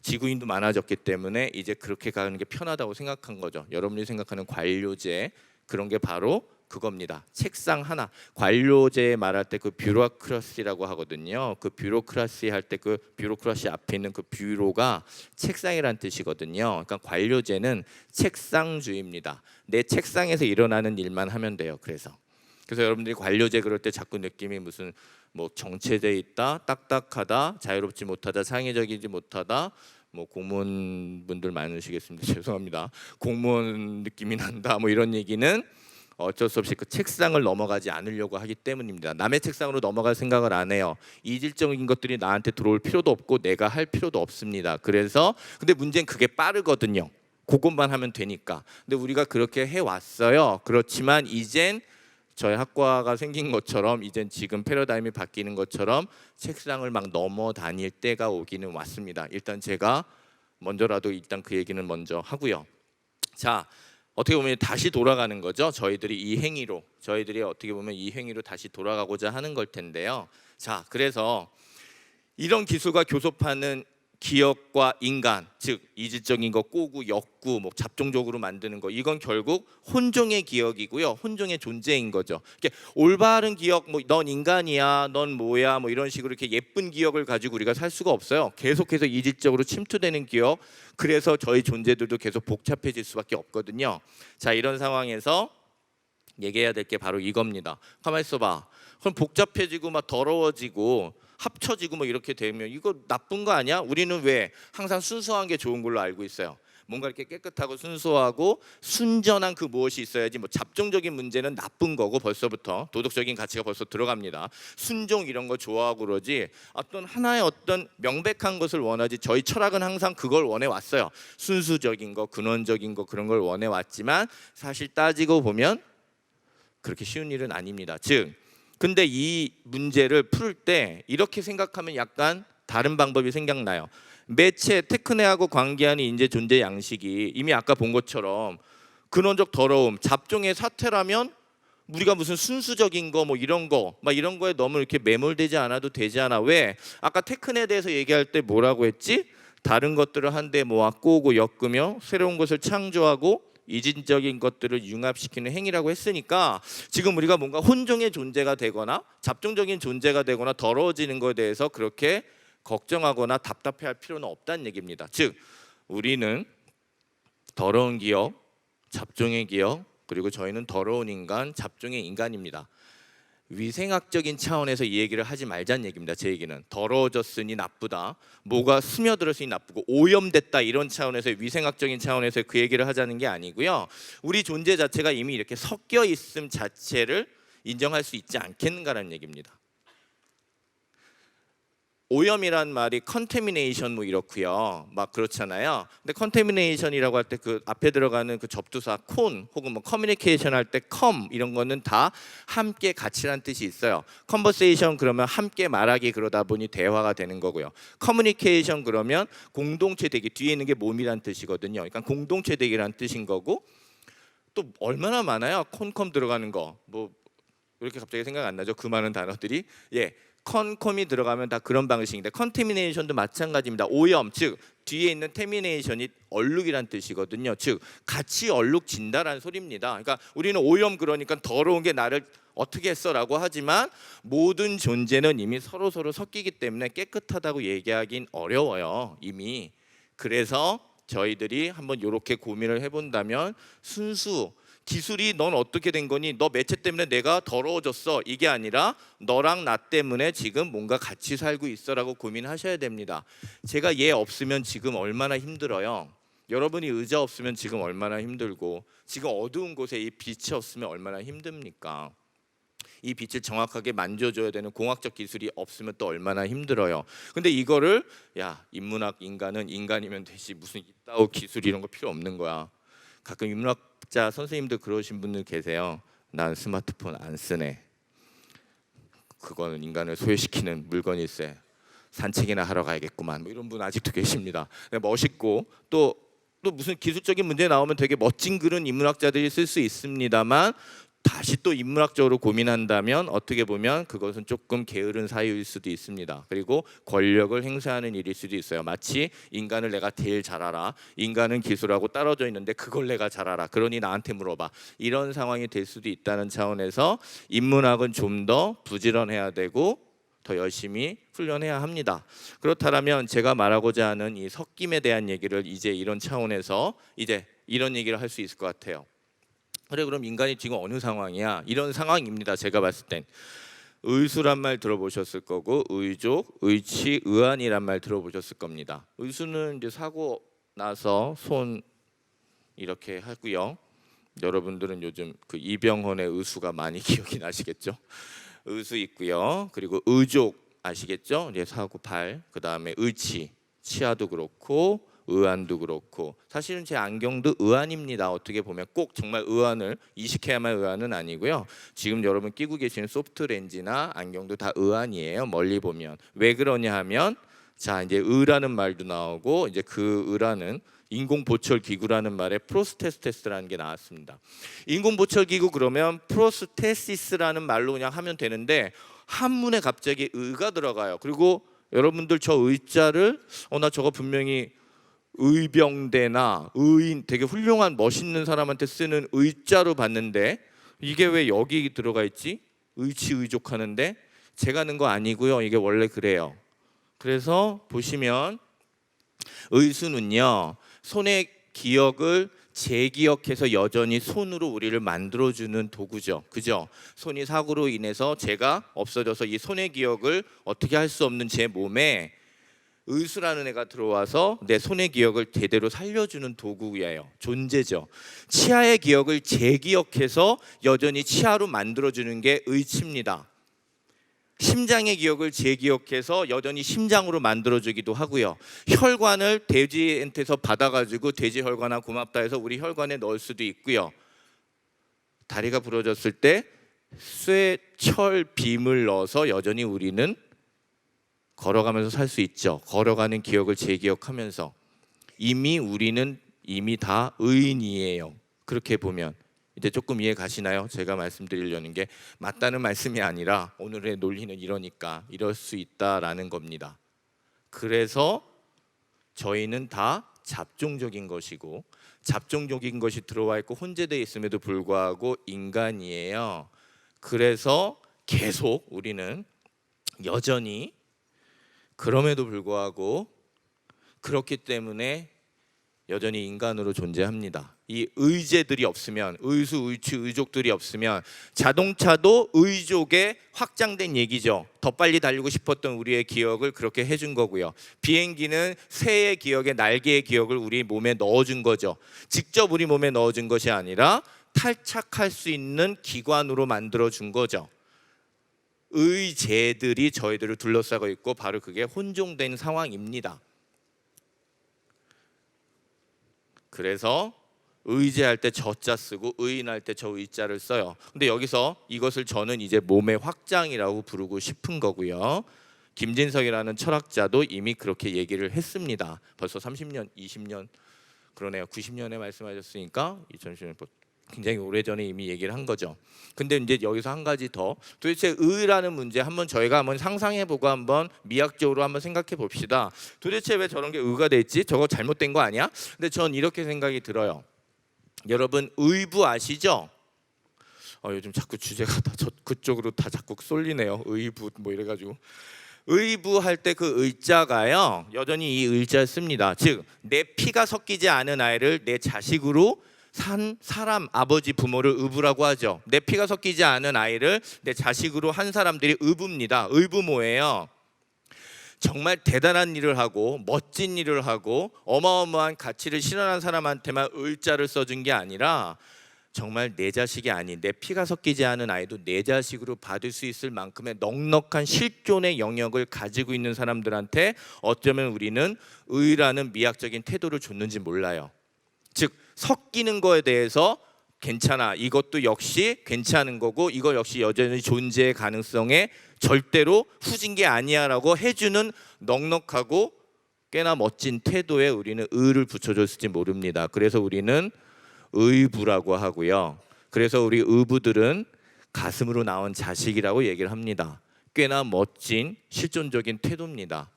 지구인도 많아졌기 때문에 이제 그렇게 가는 게 편하다고 생각한 거죠. 여러분이 생각하는 관료제, 그런 게 바로 그겁니다. 책상 하나. 관료제 말할 때 그 뷰로크라시라고 하거든요. 그 뷰로크라시 할 때 그 뷰로크라시 앞에 있는 그 뷰로가 책상이란 뜻이거든요. 그러니까 관료제는 책상주의입니다. 내 책상에서 일어나는 일만 하면 돼요. 그래서 여러분들이 관료제 그럴 때 자꾸 느낌이 무슨 뭐 정체돼 있다, 딱딱하다, 자유롭지 못하다, 창의적이지 못하다, 뭐 공무원분들 많으시겠습니다. 죄송합니다. 공무원 느낌이 난다, 뭐 이런 얘기는 어쩔 수 없이 그 책상을 넘어가지 않으려고 하기 때문입니다. 남의 책상으로 넘어갈 생각을 안 해요. 이질적인 것들이 나한테 들어올 필요도 없고 내가 할 필요도 없습니다. 그래서 근데 문제는 그게 빠르거든요. 그것만 하면 되니까. 근데 우리가 그렇게 해왔어요. 그렇지만 이젠 저희 학과가 생긴 것처럼 이젠 지금 패러다임이 바뀌는 것처럼 책상을 막 넘어 다닐 때가 오기는 왔습니다. 일단 제가 먼저라도 일단 그 얘기는 먼저 하고요. 자, 어떻게 보면 다시 돌아가는 거죠. 저희들이 어떻게 보면 이 행위로 다시 돌아가고자 하는 걸 텐데요. 자, 그래서 이런 기술과 교섭하는 기업과 인간, 즉 이질적인 거, 꼬구, 역구, 뭐 잡종적으로 만드는 거, 이건 결국 혼종의 기억이고요, 혼종의 존재인 거죠. 이렇게 올바른 기억, 뭐 넌 인간이야, 넌 뭐야, 뭐 이런 식으로 이렇게 예쁜 기억을 가지고 우리가 살 수가 없어요. 계속해서 이질적으로 침투되는 기억, 그래서 저희 존재들도 계속 복잡해질 수밖에 없거든요. 자, 이런 상황에서 얘기해야 될 게 바로 이겁니다. 가만히 있어봐. 그럼 복잡해지고 막 더러워지고 합쳐지고 뭐 이렇게 되면 이거 나쁜 거 아니야? 우리는 왜 항상 순수한 게 좋은 걸로 알고 있어요. 뭔가 이렇게 깨끗하고 순수하고 순전한 그 무엇이 있어야지. 뭐 잡종적인 문제는 나쁜 거고 벌써부터 도덕적인 가치가 벌써 들어갑니다. 순종 이런 거 좋아하고 그러지 어떤 하나의 어떤 명백한 것을 원하지. 저희 철학은 항상 그걸 원해 왔어요. 순수적인 거, 근원적인 거, 그런 걸 원해 왔지만 사실 따지고 보면 그렇게 쉬운 일은 아닙니다. 즉 근데 이 문제를 풀 때 이렇게 생각하면 약간 다른 방법이 생각나요. 매체 테크네하고 관계하는 인재 존재 양식이 이미 아까 본 것처럼 근원적 더러움, 잡종의 사태라면 우리가 무슨 순수적인 거 뭐 이런 거 막 이런 거에 너무 이렇게 매몰되지 않아도 되지 않아? 왜? 아까 테크네에 대해서 얘기할 때 뭐라고 했지? 다른 것들을 한데 모아 꼬고 엮으며 새로운 것을 창조하고 이진적인 것들을 융합시키는 행위라고 했으니까 지금 우리가 뭔가 혼종의 존재가 되거나 잡종적인 존재가 되거나 더러워지는 것에 대해서 그렇게 걱정하거나 답답해할 필요는 없다는 얘기입니다. 즉 우리는 더러운 기억, 잡종의 기억, 그리고 저희는 더러운 인간, 잡종의 인간입니다. 위생학적인 차원에서 이 얘기를 하지 말자는 얘기입니다. 제 얘기는 더러워졌으니 나쁘다, 뭐가 스며들었으니 나쁘고 오염됐다, 이런 차원에서 위생학적인 차원에서 그 얘기를 하자는 게 아니고요. 우리 존재 자체가 이미 이렇게 섞여 있음 자체를 인정할 수 있지 않겠는가라는 얘기입니다. 오염이란 말이 컨테미네이션 뭐 이렇고요, 막 그렇잖아요. 근데 컨테미네이션이라고 할 때 그 앞에 들어가는 그 접두사 콘 혹은 뭐 커뮤니케이션 할 때 컴 이런 거는 다 함께 같이란 뜻이 있어요. 컨버세이션 그러면 함께 말하기, 그러다 보니 대화가 되는 거고요. 커뮤니케이션 그러면 공동체 되기, 뒤에 있는 게 몸이란 뜻이거든요. 그러니까 공동체 되기란 뜻인 거고, 또 얼마나 많아요. 콘컴 들어가는 거 뭐 이렇게 갑자기 생각 안 나죠? 그 많은 단어들이. 예. 컨컴이 들어가면 다 그런 방식인데 컨테미네이션도 마찬가지입니다. 오염, 즉 뒤에 있는 테미네이션이 얼룩이란 뜻이거든요. 즉 같이 얼룩진다라는 소리입니다. 그러니까 우리는 오염, 그러니까 더러운 게 나를 어떻게 했어라고 하지만 모든 존재는 이미 서로 섞이기 때문에 깨끗하다고 얘기하긴 어려워요. 이미. 그래서 저희들이 한번 이렇게 고민을 해본다면 순수 기술이 넌 어떻게 된 거니? 너 매체 때문에 내가 더러워졌어, 이게 아니라 너랑 나 때문에 지금 뭔가 같이 살고 있어라고 고민하셔야 됩니다. 제가 얘 없으면 지금 얼마나 힘들어요. 여러분이 의자 없으면 지금 얼마나 힘들고, 지금 어두운 곳에 이 빛이 없으면 얼마나 힘듭니까? 이 빛을 정확하게 만져줘야 되는 공학적 기술이 없으면 또 얼마나 힘들어요. 근데 이거를 야, 인문학 인간은 인간이면 되지, 무슨 이따오 기술 이런 거 필요 없는 거야. 가끔 인문학 자, 선생님도 그러신 분들 계세요. 난 스마트폰 안 쓰네. 그거는 인간을 소외시키는 물건일세. 산책이나 하러 가야겠구만. 뭐 이런 분 아직도 계십니다. 멋있고 또 무슨 기술적인 문제 나오면 되게 멋진 글은 인문학자들이 쓸 수 있습니다만 다시 또 인문학적으로 고민한다면 어떻게 보면 그것은 조금 게으른 사유일 수도 있습니다. 그리고 권력을 행사하는 일일 수도 있어요. 마치 인간을 내가 제일 잘 알아. 인간은 기술하고 떨어져 있는데 그걸 내가 잘 알아. 그러니 나한테 물어봐. 이런 상황이 될 수도 있다는 차원에서 인문학은 좀 더 부지런해야 되고 더 열심히 훈련해야 합니다. 그렇다면 제가 말하고자 하는 이 섞임에 대한 얘기를 이제 이런 차원에서 이제 이런 얘기를 할 수 있을 것 같아요. 그래, 그럼 인간이 지금 어느 상황이야? 이런 상황입니다. 제가 봤을 땐 의수란 말 들어보셨을 거고 의족, 의치, 의안이란 말 들어보셨을 겁니다. 의수는 이제 사고 나서 손 이렇게 하고요. 여러분들은 요즘 그 이병헌의 의수가 많이 기억이 나시겠죠? 의수 있고요. 그리고 의족 아시겠죠? 이제 사고 발. 그다음에 의치, 치아도 그렇고 의안도 그렇고 사실은 제 안경도 의안입니다. 어떻게 보면 꼭 정말 의안을 이식해야만 의안은 아니고요. 지금 여러분 끼고 계시는 소프트 렌즈나 안경도 다 의안이에요. 멀리 보면. 왜 그러냐 하면 자, 이제 의라는 말도 나오고 이제 그 의라는 인공보철 기구라는 말에 프로스테스테스라는 게 나왔습니다. 인공보철 기구 그러면 프로스테시스라는 말로 그냥 하면 되는데 한문에 갑자기 의가 들어가요. 그리고 여러분들 저 의자를 나 저거 분명히 의병대나 의인 되게 훌륭한 멋있는 사람한테 쓰는 의자로 봤는데 이게 왜 여기 들어가 있지? 의치의족 하는데 제가 는 거 아니고요. 이게 원래 그래요. 그래서 보시면 의수는요. 손의 기억을 재기억해서 여전히 손으로 우리를 만들어주는 도구죠. 그죠? 손이 사고로 인해서 제가 없어져서 이 손의 기억을 어떻게 할 수 없는 제 몸에 의수라는 애가 들어와서 내 손의 기억을 제대로 살려주는 도구예요. 존재죠. 치아의 기억을 재기억해서 여전히 치아로 만들어주는 게 의치입니다. 심장의 기억을 재기억해서 여전히 심장으로 만들어주기도 하고요. 혈관을 돼지한테서 받아가지고 돼지 혈관아 고맙다 해서 우리 혈관에 넣을 수도 있고요. 다리가 부러졌을 때 쇠철빔을 넣어서 여전히 우리는 걸어가면서 살 수 있죠. 걸어가는 기억을 재기억하면서 우리는 이미 다 의인이에요. 그렇게 보면 이제 조금 이해 가시나요? 제가 말씀드리려는 게 맞다는 말씀이 아니라 오늘의 논리는 이러니까 이럴 수 있다라는 겁니다. 그래서 저희는 다 잡종적인 것이고 잡종적인 것이 들어와 있고 혼재되어 있음에도 불구하고 인간이에요. 그래서 계속 우리는 여전히 그럼에도 불구하고 그렇기 때문에 여전히 인간으로 존재합니다. 이 의제들이 없으면 의수, 의취, 의족들이 없으면 자동차도 의족에 확장된 얘기죠. 더 빨리 달리고 싶었던 우리의 기억을 그렇게 해준 거고요. 비행기는 새의 기억에 날개의 기억을 우리 몸에 넣어준 거죠. 직접 우리 몸에 넣어준 것이 아니라 탈착할 수 있는 기관으로 만들어준 거죠. 의제들이 저희들을 둘러싸고 있고 바로 그게 혼종된 상황입니다. 그래서 의제할 때 저자 쓰고 의인할 때 저 의자를 써요. 근데 여기서 이것을 저는 이제 몸의 확장이라고 부르고 싶은 거고요. 김진석이라는 철학자도 이미 그렇게 얘기를 했습니다. 벌써 30년, 20년 그러네요. 90년에 말씀하셨으니까 2010년 굉장히 오래전에 이미 얘기를 한 거죠. 근데 이제 여기서 한 가지 더 도대체 의라는 문제 한번 저희가 한번 상상해보고 한번 미학적으로 한번 생각해 봅시다. 도대체 왜 저런 게 의가 돼 있지? 저거 잘못된 거 아니야? 근데 전 이렇게 생각이 들어요. 여러분 의부 아시죠? 요즘 자꾸 주제가 다 그쪽으로 다 자꾸 쏠리네요. 의부 뭐 이래가지고 의부 할 때 그 의자가요 여전히 이 의자를 씁니다. 즉 내 피가 섞이지 않은 아이를 내 자식으로 산 사람 아버지 부모를 의부라고 하죠. 내 피가 섞이지 않은 아이를 내 자식으로 한 사람들이 의부입니다. 의부모예요. 정말 대단한 일을 하고 멋진 일을 하고 어마어마한 가치를 실현한 사람한테만 의자를 써준 게 아니라 정말 내 자식이 아닌 내 피가 섞이지 않은 아이도 내 자식으로 받을 수 있을 만큼의 넉넉한 실존의 영역을 가지고 있는 사람들한테 어쩌면 우리는 의라는 미학적인 태도를 줬는지 몰라요. 즉 섞이는 거에 대해서 괜찮아. 이것도 역시 괜찮은 거고 이거 역시 여전히 존재의 가능성에 절대로 후진 게 아니야라고 해주는 넉넉하고 꽤나 멋진 태도에 우리는 의를 붙여줬을지 모릅니다. 그래서 우리는 의부라고 하고요. 그래서 우리 의부들은 가슴으로 나온 자식이라고 얘기를 합니다. 꽤나 멋진 실존적인 태도입니다.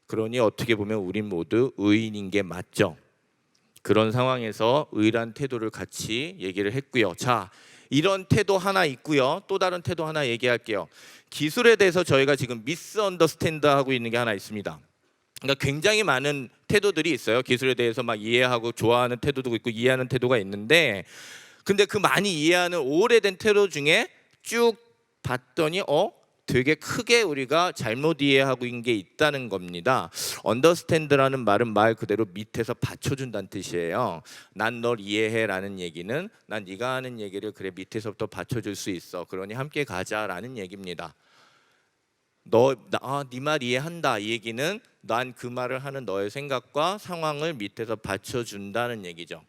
그러니 어떻게 보면 우린 모두 의인인 게 맞죠. 그런 상황에서 의란 태도를 같이 얘기를 했고요. 자, 이런 태도 하나 있고요. 또 다른 태도 하나 얘기할게요. 기술에 대해서 저희가 지금 미스언더스탠드 하고 있는 게 하나 있습니다. 그러니까 굉장히 많은 태도들이 있어요. 기술에 대해서 막 이해하고 좋아하는 태도도 있고 이해하는 태도가 있는데, 근데 그 많이 이해하는 오래된 태도 중에 쭉 봤더니 되게 크게 우리가 잘못 이해하고 있는 게 있다는 겁니다. understand라는 말은 말 그대로 밑에서 받쳐준다는 뜻이에요. 난 널 이해해라는 얘기는 난 네가 하는 얘기를 그래 밑에서부터 받쳐줄 수 있어. 그러니 함께 가자라는 얘기입니다. 네 말 이해한다. 이 얘기는 난 그 말을 하는 너의 생각과 상황을 밑에서 받쳐준다는 얘기죠.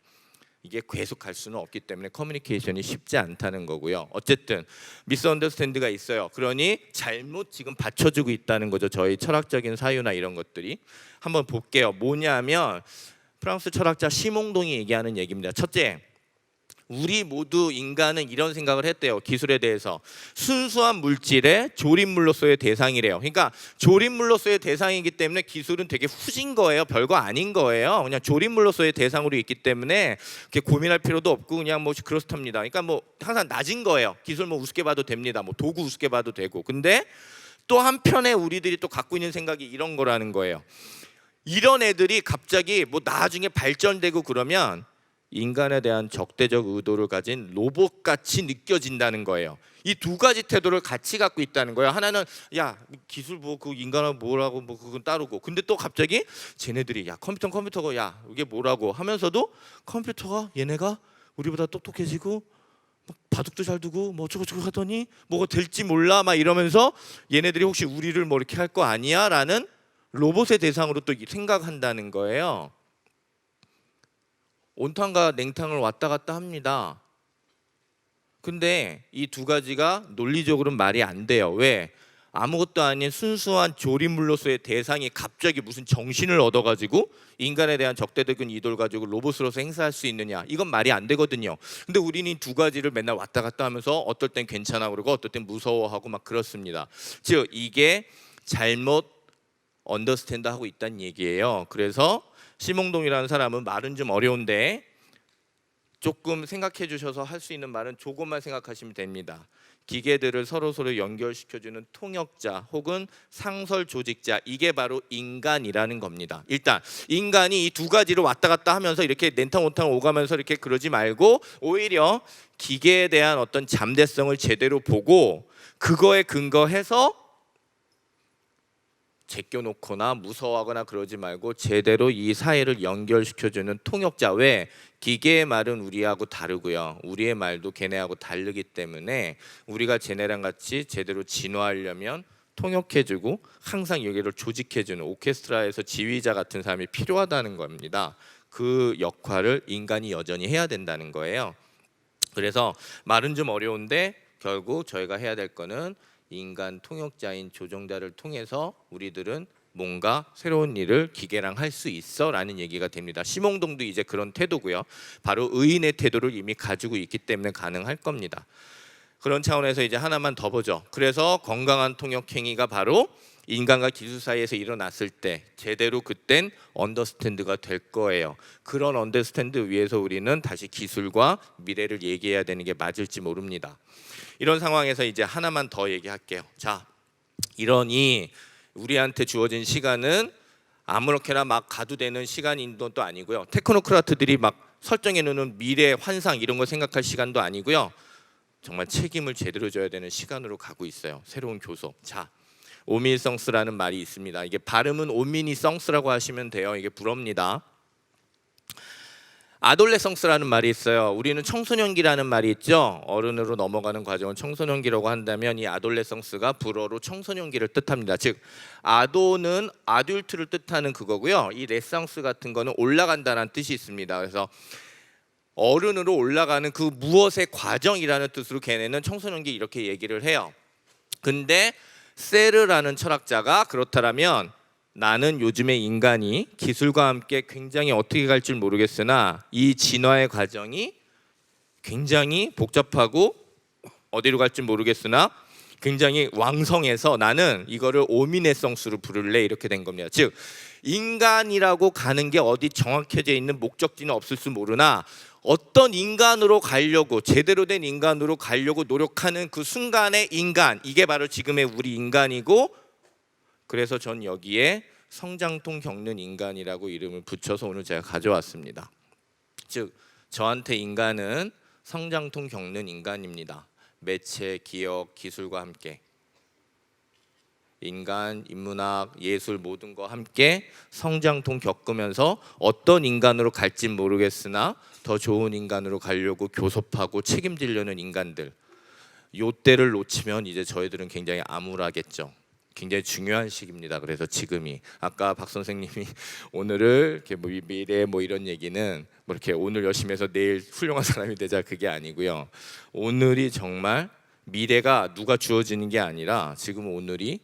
이게 계속 갈 수는 없기 때문에 커뮤니케이션이 쉽지 않다는 거고요. 어쨌든 미스언더스탠드가 있어요. 그러니 잘못 지금 받쳐주고 있다는 거죠. 저희 철학적인 사유나 이런 것들이. 한번 볼게요. 뭐냐면 프랑스 철학자 시몽동이 얘기하는 얘기입니다. 첫째, 우리 모두 인간은 이런 생각을 했대요. 기술에 대해서 순수한 물질의 조립물로서의 대상이래요. 그러니까 조립물로서의 대상이기 때문에 기술은 되게 후진 거예요. 별거 아닌 거예요. 그냥 조립물로서의 대상으로 있기 때문에 그렇게 고민할 필요도 없고 그냥 뭐 그렇답니다. 그러니까 뭐 항상 낮은 거예요. 기술 뭐 우습게 봐도 됩니다. 뭐 도구 우습게 봐도 되고. 근데 또 한편에 우리들이 또 갖고 있는 생각이 이런 거라는 거예요. 이런 애들이 갑자기 뭐 나중에 발전되고 그러면 인간에 대한 적대적 의도를 가진 로봇같이 느껴진다는 거예요. 이 두 가지 태도를 같이 갖고 있다는 거예요. 하나는 야 기술 뭐 그 인간하고 뭐라고 뭐 그건 따르고, 근데 또 갑자기 쟤네들이 야 컴퓨터가 야 이게 뭐라고 하면서도 컴퓨터가 얘네가 우리보다 똑똑해지고 바둑도 잘 두고 뭐 어쩌고저쩌고 하더니 뭐가 될지 몰라 막 이러면서 얘네들이 혹시 우리를 뭐 이렇게 할 거 아니야? 라는 로봇의 대상으로 또 생각한다는 거예요. 온탕과 냉탕을 왔다 갔다 합니다. 근데 이 두 가지가 논리적으로는 말이 안 돼요. 왜? 아무것도 아닌 순수한 조립물로서의 대상이 갑자기 무슨 정신을 얻어가지고 인간에 대한 적대적인 의도를 가지고 로봇으로서 행사할 수 있느냐? 이건 말이 안 되거든요. 근데 우리는 이 두 가지를 맨날 왔다 갔다 하면서 어떨 땐 괜찮아 그러고 어떨 땐 무서워하고 막 그렇습니다. 즉 이게 잘못 언더스탠드 하고 있다는 얘기예요. 그래서 시몽동이라는 사람은 말은 좀 어려운데 조금 생각해 주셔서 할 수 있는 말은 조금만 생각하시면 됩니다. 기계들을 서로 연결시켜주는 통역자 혹은 상설 조직자, 이게 바로 인간이라는 겁니다. 일단 인간이 이 두 가지를 왔다 갔다 하면서 이렇게 냉탕온탕 오가면서 이렇게 그러지 말고 오히려 기계에 대한 어떤 잠대성을 제대로 보고 그거에 근거해서 제껴놓거나 무서워하거나 그러지 말고 제대로 이 사회를 연결시켜주는 통역자. 왜? 기계의 말은 우리하고 다르고요. 우리의 말도 걔네하고 다르기 때문에 우리가 쟤네랑 같이 제대로 진화하려면 통역해주고 항상 여기를 조직해주는 오케스트라에서 지휘자 같은 사람이 필요하다는 겁니다. 그 역할을 인간이 여전히 해야 된다는 거예요. 그래서 말은 좀 어려운데 결국 저희가 해야 될 거는 인간 통역자인 조종자를 통해서 우리들은 뭔가 새로운 일을 기계랑 할 수 있어라는 얘기가 됩니다. 시몽동도 이제 그런 태도고요. 바로 의인의 태도를 이미 가지고 있기 때문에 가능할 겁니다. 그런 차원에서 이제 하나만 더 보죠. 그래서 건강한 통역 행위가 바로 인간과 기술 사이에서 일어났을 때 제대로 그땐 언더스탠드가 될 거예요. 그런 언더스탠드 위에서 우리는 다시 기술과 미래를 얘기해야 되는 게 맞을지 모릅니다. 이런 상황에서 이제 하나만 더 얘기할게요. 자, 이러니 우리한테 주어진 시간은 아무렇게나 막 가도 되는 시간인 것도 아니고요. 테크노크라트들이 막 설정해 놓는 미래 환상 이런 거 생각할 시간도 아니고요. 정말 책임을 제대로 져야 되는 시간으로 가고 있어요. 새로운 교섭. 자, 오밀성스라는 말이 있습니다. 이게 발음은 오미니성스라고 하시면 돼요. 이게 불어입니다. 아돌레성스라는 말이 있어요. 우리는 청소년기라는 말이 있죠. 어른으로 넘어가는 과정을 청소년기라고 한다면 이 아돌레성스가 불어로 청소년기를 뜻합니다. 즉 아도는 아듈트를 뜻하는 그거고요. 이 레성스 같은 거는 올라간다는 뜻이 있습니다. 그래서 어른으로 올라가는 그 무엇의 과정이라는 뜻으로 걔네는 청소년기 이렇게 얘기를 해요. 근데 세르라는 철학자가 그렇다면 나는 요즘의 인간이 기술과 함께 굉장히 어떻게 갈 줄 모르겠으나 이 진화의 과정이 굉장히 복잡하고 어디로 갈 줄 모르겠으나 굉장히 왕성해서 나는 이거를 오미네성스로 부를래 이렇게 된 겁니다. 즉 인간이라고 가는 게 어디 정확해져 있는 목적지는 없을 수 모르나 어떤 인간으로 가려고 제대로 된 인간으로 가려고 노력하는 그 순간의 인간, 이게 바로 지금의 우리 인간이고, 그래서 전 여기에 성장통 겪는 인간이라고 이름을 붙여서 오늘 제가 가져왔습니다. 즉 저한테 인간은 성장통 겪는 인간입니다. 매체, 기억, 기술과 함께 인간, 인문학, 예술 모든 거 함께 성장통 겪으면서 어떤 인간으로 갈진 모르겠으나 더 좋은 인간으로 가려고 교섭하고 책임지려는 인간들. 요 때를 놓치면 이제 저희들은 굉장히 암울하겠죠. 굉장히 중요한 시기입니다. 그래서 지금이 아까 박 선생님이 오늘을 이렇게 뭐 미래 뭐 이런 얘기는 뭐 이렇게 오늘 열심히 해서 내일 훌륭한 사람이 되자 그게 아니고요. 오늘이 정말 미래가 누가 주어지는 게 아니라 지금 오늘이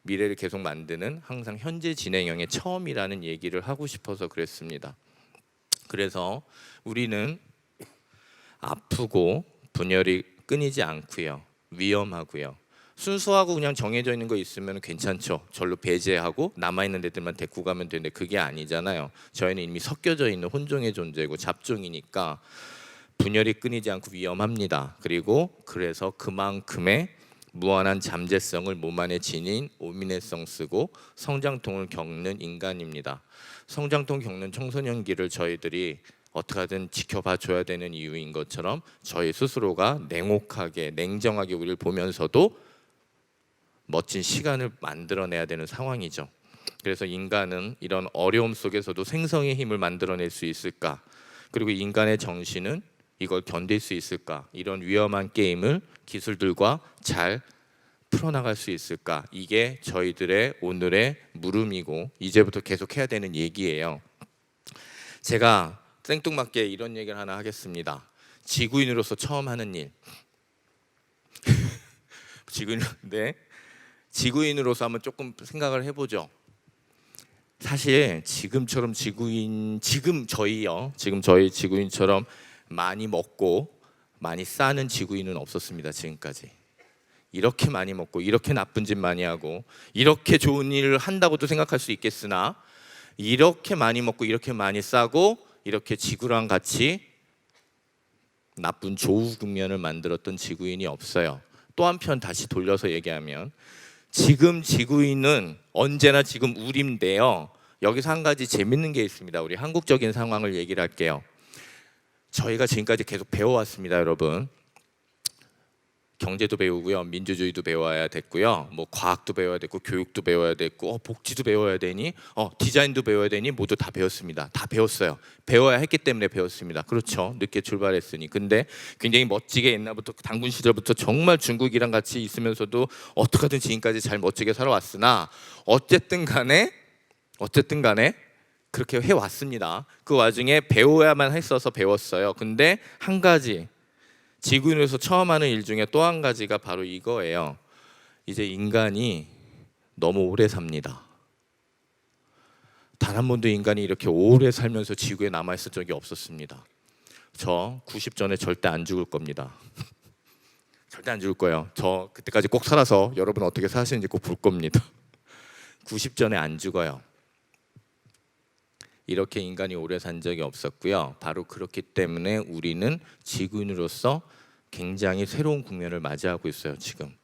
미래를 계속 만드는 항상 현재 진행형의 처음이라는 얘기를 하고 싶어서 그랬습니다. 그래서 우리는 아프고 분열이 끊이지 않고요. 위험하고요. 순수하고 그냥 정해져 있는 거 있으면 괜찮죠. 절로 배제하고 남아있는 데들만 데리고 가면 되는데 그게 아니잖아요. 저희는 이미 섞여져 있는 혼종의 존재고 잡종이니까 분열이 끊이지 않고 위험합니다. 그리고 그래서 그만큼의 무한한 잠재성을 몸 안에 지닌 오미네성 쓰고 성장통을 겪는 인간입니다. 성장통 겪는 청소년기를 저희들이 어떻게 하든 지켜봐 줘야 되는 이유인 것처럼 저희 스스로가 냉혹하게 냉정하게 우리를 보면서도 멋진 시간을 만들어내야 되는 상황이죠. 그래서 인간은 이런 어려움 속에서도 생성의 힘을 만들어낼 수 있을까? 그리고 인간의 정신은 이걸 견딜 수 있을까? 이런 위험한 게임을 기술들과 잘 풀어나갈 수 있을까? 이게 저희들의 오늘의 물음이고 이제부터 계속 해야 되는 얘기예요. 제가 생뚱맞게 이런 얘기를 하나 하겠습니다. 지구인으로서 처음 하는 일. 지구인으로서 한번 조금 생각을 해보죠. 사실 지금 저희 지구인처럼 많이 먹고 많이 싸는 지구인은 없었습니다. 지금까지 이렇게 많이 먹고 이렇게 나쁜 짓 많이 하고 이렇게 좋은 일을 한다고도 생각할 수 있겠으나 이렇게 많이 먹고 이렇게 많이 싸고 이렇게 지구랑 같이 나쁜 조우 국면을 만들었던 지구인이 없어요. 또 한편 다시 돌려서 얘기하면 지금 지구인은 언제나 지금 우리인데요. 여기서 한 가지 재밌는 게 있습니다. 우리 한국적인 상황을 얘기를 할게요. 저희가 지금까지 계속 배워왔습니다, 여러분. 경제도 배우고요, 민주주의도 배워야 됐고요, 뭐 과학도 배워야 됐고, 교육도 배워야 됐고, 복지도 배워야 되니, 디자인도 배워야 되니 모두 다 배웠습니다. 다 배웠어요. 배워야 했기 때문에 배웠습니다. 그렇죠. 늦게 출발했으니. 근데 굉장히 멋지게 옛날부터 당군 시절부터 정말 중국이랑 같이 있으면서도 어떻게든 지금까지 잘 멋지게 살아왔으나 어쨌든 간에 그렇게 해왔습니다. 그 와중에 배워야만 했어서 배웠어요. 근데 한 가지 지구인으로서 처음 하는 일 중에 또 한 가지가 바로 이거예요. 이제 인간이 너무 오래 삽니다. 단 한 번도 인간이 이렇게 오래 살면서 지구에 남아있을 적이 없었습니다. 저 90 전에 절대 안 죽을 겁니다. 절대 안 죽을 거예요. 저 그때까지 꼭 살아서 여러분 어떻게 사시는지 꼭 볼 겁니다. 90 전에 안 죽어요. 이렇게 인간이 오래 산 적이 없었고요. 바로 그렇기 때문에 우리는 지구인으로서 굉장히 새로운 국면을 맞이하고 있어요. 지금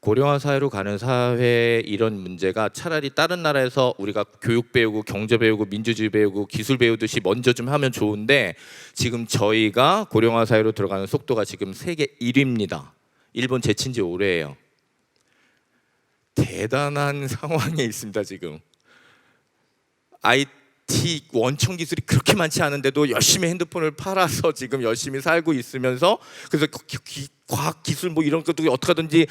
고령화 사회로 가는 사회의 이런 문제가 차라리 다른 나라에서 우리가 교육 배우고 경제 배우고 민주주의 배우고 기술 배우듯이 먼저 좀 하면 좋은데 지금 저희가 고령화 사회로 들어가는 속도가 지금 세계 1위입니다. 일본 제친 지 오래예요. 대단한 상황에 있습니다. 지금 IT 원천 기술이 그렇게 많지 않은데도 열심히 핸드폰을 팔아서 지금 열심히 살고 있으면서 그래서 과학 기술 뭐 이런 것도 어떻게 하든지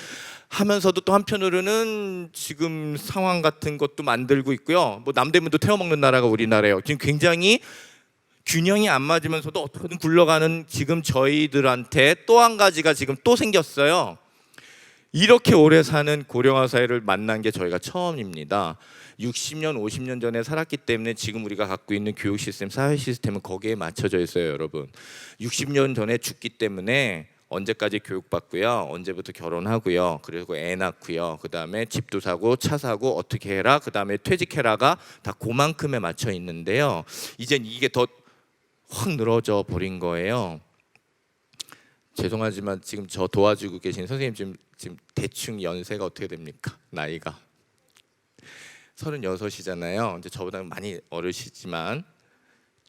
하면서도 또 한편으로는 지금 상황 같은 것도 만들고 있고요. 뭐 남대문도 태워먹는 나라가 우리나라예요. 지금 굉장히 균형이 안 맞으면서도 어떻게든 굴러가는 지금 저희들한테 또 한 가지가 지금 또 생겼어요. 이렇게 오래 사는 고령화 사회를 만난 게 저희가 처음입니다. 60년, 50년 전에 살았기 때문에 지금 우리가 갖고 있는 교육 시스템, 사회 시스템은 거기에 맞춰져 있어요, 여러분. 60년 전에 죽기 때문에 언제까지 교육받고요, 언제부터 결혼하고요, 그리고 애 낳고요, 그 다음에 집도 사고 차 사고 어떻게 해라, 그 다음에 퇴직해라가 다 그만큼에 맞춰 있는데요. 이젠 이게 더 확 늘어져 버린 거예요. 죄송하지만 지금 저 도와주고 계신 선생님 지금 대충 연세가 어떻게 됩니까? 나이가 36이잖아요. 이제 저보다는 많이 어리시지만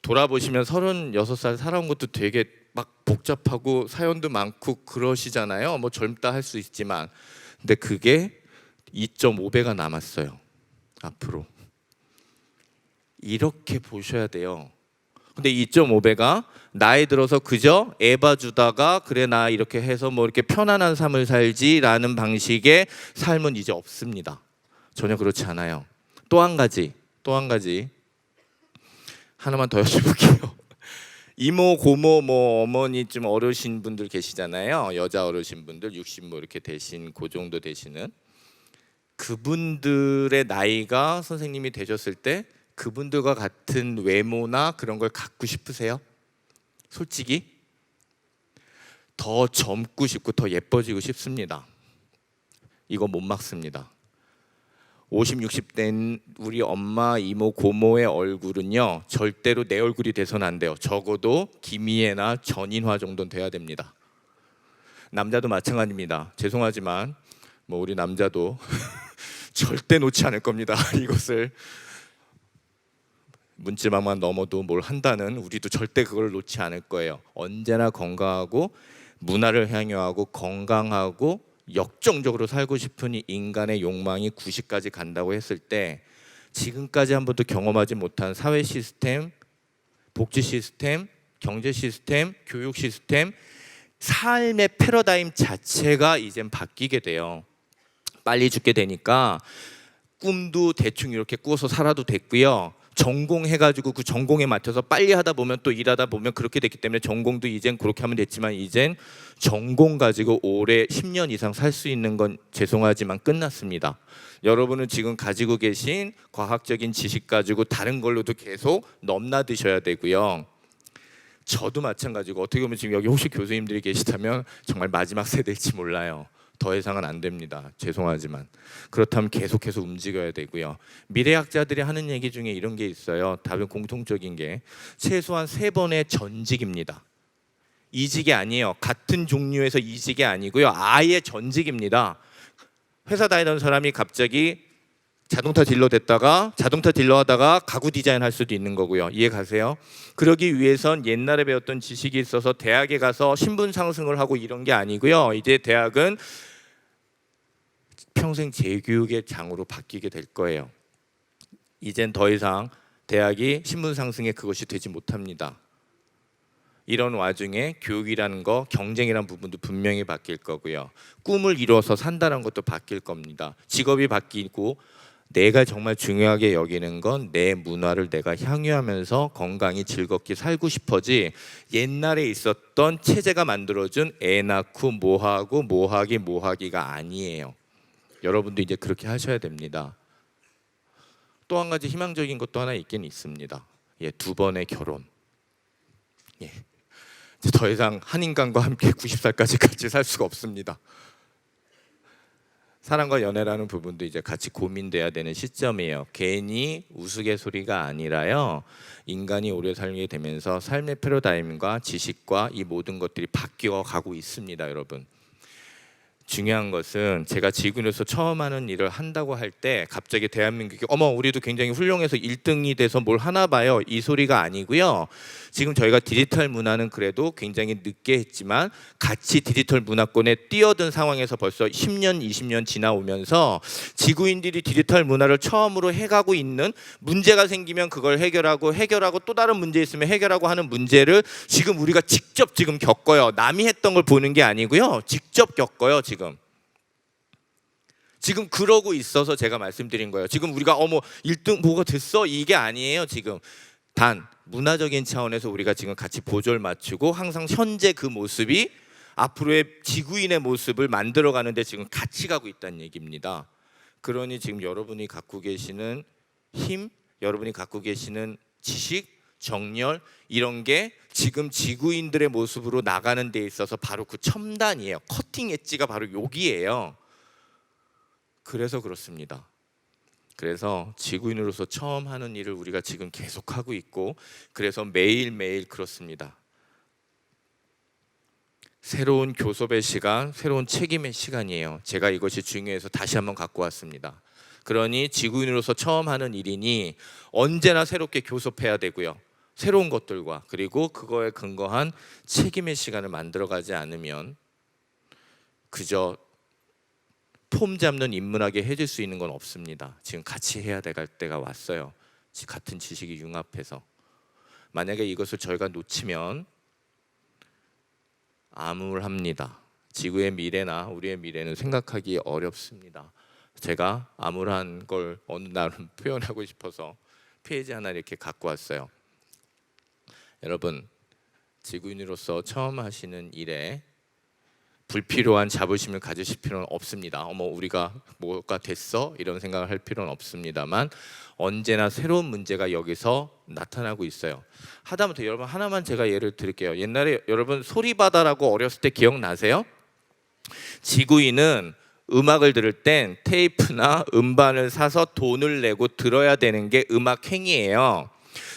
돌아보시면 36살 살아온 것도 되게 막 복잡하고 사연도 많고 그러시잖아요. 뭐 젊다 할 수 있지만 근데 그게 2.5배가 남았어요. 앞으로 이렇게 보셔야 돼요. 근데 2.5배가 나이 들어서 그저 애 봐주다가 그래 나 이렇게 해서 뭐 이렇게 편안한 삶을 살지라는 방식의 삶은 이제 없습니다. 전혀 그렇지 않아요. 또 한 가지 하나만 더 여쭤볼게요. 이모 고모 뭐 어머니 좀 어르신 분들 계시잖아요. 여자 어르신 분들 60 뭐 이렇게 되신 그 정도 되시는 그분들의 나이가 선생님이 되셨을 때 그분들과 같은 외모나 그런 걸 갖고 싶으세요? 솔직히 더 젊고 싶고 더 예뻐지고 싶습니다. 이거 못 막습니다. 50, 60대인 우리 엄마, 이모, 고모의 얼굴은요 절대로 내 얼굴이 돼서는 안 돼요. 적어도 김희애나 전인화 정도는 돼야 됩니다. 남자도 마찬가지입니다. 죄송하지만 뭐 우리 남자도 절대 놓지 않을 겁니다. 이것을 문지방만 넘어도 뭘 한다는 우리도 절대 그걸 놓지 않을 거예요. 언제나 건강하고 문화를 향유하고 건강하고 역정적으로 살고 싶은 이 인간의 욕망이 90까지 간다고 했을 때 지금까지 한 번도 경험하지 못한 사회 시스템, 복지 시스템, 경제 시스템, 교육 시스템, 삶의 패러다임 자체가 이젠 바뀌게 돼요. 빨리 죽게 되니까 꿈도 대충 이렇게 꾸어서 살아도 됐고요. 전공해가지고 그 전공에 맞춰서 빨리 하다 보면 또 일하다 보면 그렇게 됐기 때문에 전공도 이젠 그렇게 하면 됐지만 이젠 전공 가지고 올해 10년 이상 살 수 있는 건 죄송하지만 끝났습니다. 여러분은 지금 가지고 계신 과학적인 지식 가지고 다른 걸로도 계속 넘나드셔야 되고요. 저도 마찬가지고 어떻게 보면 지금 여기 혹시 교수님들이 계시다면 정말 마지막 세대일지 몰라요. 더 이상은 안 됩니다. 죄송하지만 그렇다면 계속해서 움직여야 되고요. 미래학자들이 하는 얘기 중에 이런 게 있어요. 다른 공통적인 게 최소한 3번의 전직입니다. 이직이 아니에요. 같은 종류에서 이직이 아니고요. 아예 전직입니다. 회사 다니던 사람이 갑자기 자동차 딜러 됐다가 자동차 딜러 하다가 가구 디자인 할 수도 있는 거고요. 이해 가세요? 그러기 위해선 옛날에 배웠던 지식이 있어서 대학에 가서 신분 상승을 하고 이런 게 아니고요. 이제 대학은 평생 재교육의 장으로 바뀌게 될 거예요. 이젠 더 이상 대학이 신분 상승에 그것이 되지 못합니다. 이런 와중에 교육이라는 거, 경쟁이라는 부분도 분명히 바뀔 거고요. 꿈을 이루어서 산다는 것도 바뀔 겁니다. 직업이 바뀌고 내가 정말 중요하게 여기는 건 내 문화를 내가 향유하면서 건강히 즐겁게 살고 싶어지 옛날에 있었던 체제가 만들어준 애 낳고 뭐하기가 아니에요. 여러분도 이제 그렇게 하셔야 됩니다. 또 한 가지 희망적인 것도 하나 있긴 있습니다. 2번의 결혼. 더 이상 한 인간과 함께 90살까지 같이 살 수가 없습니다. 사랑과 연애라는 부분도 이제 같이 고민돼야 되는 시점이에요. 괜히 우스갯소리가 아니라요. 인간이 오래 살게 되면서 삶의 패러다임과 지식과 이 모든 것들이 바뀌어 가고 있습니다, 여러분. 중요한 것은 제가 지구인으로서 처음 하는 일을 한다고 할 때 갑자기 대한민국이 어머 우리도 굉장히 훌륭해서 1등이 돼서 뭘 하나 봐요 이 소리가 아니고요. 지금 저희가 디지털 문화는 그래도 굉장히 늦게 했지만 같이 디지털 문화권에 뛰어든 상황에서 벌써 10년 20년 지나오면서 지구인들이 디지털 문화를 처음으로 해가고 있는 문제가 생기면 그걸 해결하고 또 다른 문제 있으면 해결하고 하는 문제를 지금 우리가 직접 지금 겪어요. 남이 했던 걸 보는 게 아니고요. 직접 겪어요. 지금 그러고 있어서 제가 말씀드린 거예요. 지금 우리가 어머 1등 뭐가 됐어? 이게 아니에요. 지금 단 문화적인 차원에서 우리가 지금 같이 보조를 맞추고 항상 현재 그 모습이 앞으로의 지구인의 모습을 만들어가는데 지금 같이 가고 있다는 얘기입니다. 그러니 지금 여러분이 갖고 계시는 힘, 여러분이 갖고 계시는 지식, 정열 이런 게 지금 지구인들의 모습으로 나가는 데 있어서 바로 그 첨단이에요. 커팅 엣지가 바로 여기예요. 그래서 그렇습니다. 그래서 지구인으로서 처음 하는 일을 우리가 지금 계속하고 있고, 그래서 매일매일 그렇습니다. 새로운 교섭의 시간, 새로운 책임의 시간이에요. 제가 이것이 중요해서 다시 한번 갖고 왔습니다. 그러니 지구인으로서 처음 하는 일이니 언제나 새롭게 교섭해야 되고요. 새로운 것들과 그리고 그거에 근거한 책임의 시간을 만들어가지 않으면 그저 폼 잡는 인문학에 해줄 수 있는 건 없습니다. 지금 같이 해야 될 때가 왔어요. 같은 지식이 융합해서. 만약에 이것을 저희가 놓치면 암울합니다. 지구의 미래나 우리의 미래는 생각하기 어렵습니다. 제가 암울한 걸 어느 날은 표현하고 싶어서 페이지 하나 이렇게 갖고 왔어요. 여러분, 지구인으로서 처음 하시는 일에 불필요한 자부심을 가지실 필요는 없습니다. 어머, 우리가 뭐가 됐어? 이런 생각을 할 필요는 없습니다만 언제나 새로운 문제가 여기서 나타나고 있어요. 하다못해 여러분 하나만 제가 예를 드릴게요. 옛날에 여러분 소리바다라고 어렸을 때 기억나세요? 지구인은 음악을 들을 땐 테이프나 음반을 사서 돈을 내고 들어야 되는 게 음악 행위예요.